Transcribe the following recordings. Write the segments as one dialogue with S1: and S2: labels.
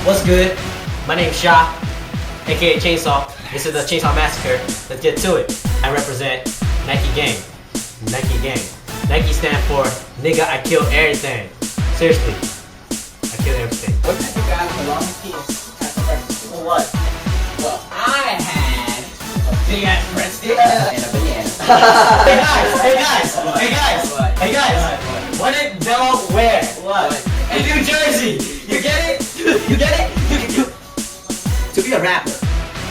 S1: What's good? My name's Sha, aka Chainsaw. This is the Chainsaw Massacre. Let's get to it. I represent Nike Gang. Nike Gang. Nike stand for nigga, I kill everything. Seriously, I kill everything.
S2: What type of guy belongs to you?
S1: For what?
S2: Well, I had a big ass breadstick and a banana.
S1: Hey guys! What did Delaware? What? In New Jersey! You get it? You get it?
S2: To be a rapper,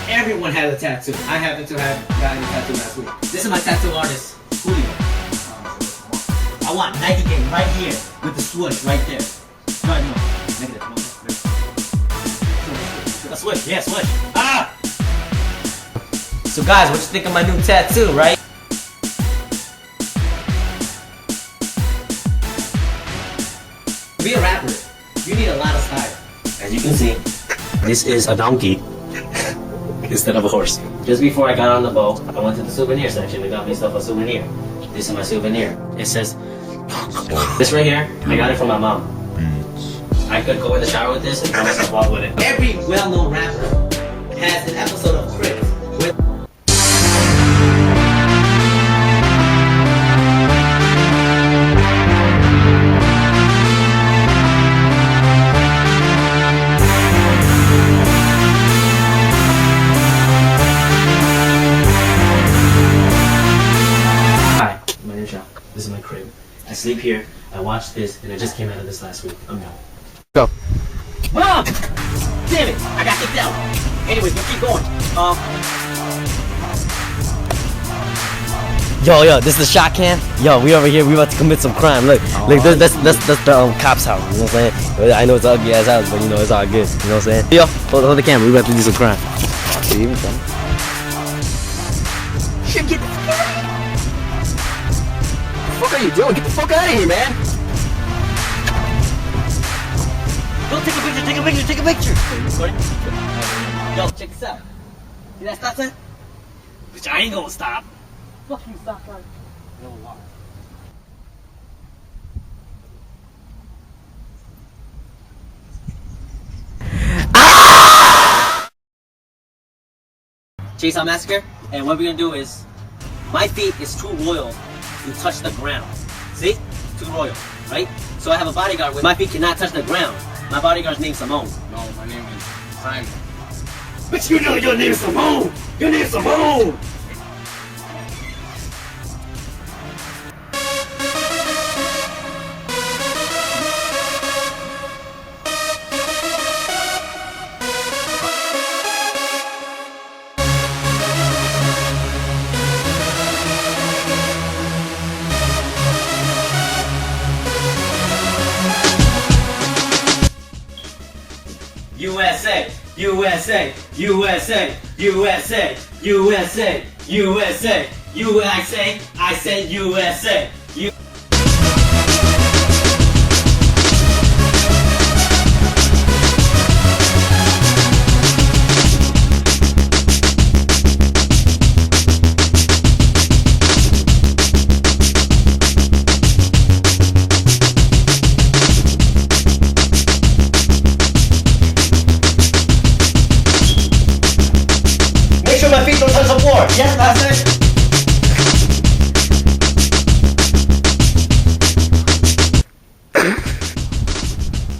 S2: everyone has a tattoo. I happen to have gotten a tattoo last week. This is my tattoo artist, Julio. I want Nike Gang right here with the swoosh right there. Right, no. Negative.
S1: A switch, yeah, switch. Ah! So guys, what you think of my new tattoo, right?
S2: To be a rapper, you need a lot of style.
S1: As you can see, this is a donkey instead of a horse. Just before I got on the boat, I went to the souvenir section and got myself a souvenir. This is my souvenir. It says, this right here, I got it from my mom. I could go in the shower with this and throw myself off with it.
S2: Every well-known rapper has an episode of Crip with
S1: Hi, my name's Sean. This is my crib. I sleep here, I watch this, and I just came out of this last week. I'm done.
S3: Go.
S2: Mom! Damn it! I got kicked out. Anyways, we'll keep going.
S3: Yo, this is the shot cam. Yo, we over here. We about to commit some crime. Look, that's the cop's house. You know what I'm saying? I know it's an ugly ass house, but you know it's all good. You know what I'm saying? Yo, hold the camera. We about to do some crime. See, even coming.
S2: Shit, get the fuck out of here! What the fuck are you doing? Get the fuck out of here, man! Go take a picture! Are you recording? Yo, check this out. See that stop sign? Bitch, I ain't gonna stop. Fuck you, stop sign. No lie. Chainsaw Massacre, and what we're gonna do is, my feet is too royal to touch the ground. See? Too royal, right? So I have a bodyguard with my feet cannot touch the ground. My bodyguard's named Simone.
S4: No, my name is Simon.
S2: But you know your name's Simone! Your name's Simone! USA, USA, USA, USA, USA, USA, USA, I say USA.
S1: Make sure my feet don't touch the floor. Yes, master?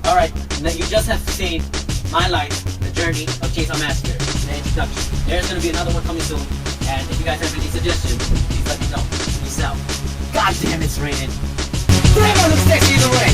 S2: Alright, now you just have seen my life, the journey of Chainsaw Massacre, the introduction. There's gonna be another one coming soon, and if you guys have any suggestions, please let me know. Peace out. God damn, it's raining. Damn, it looks sexy either way.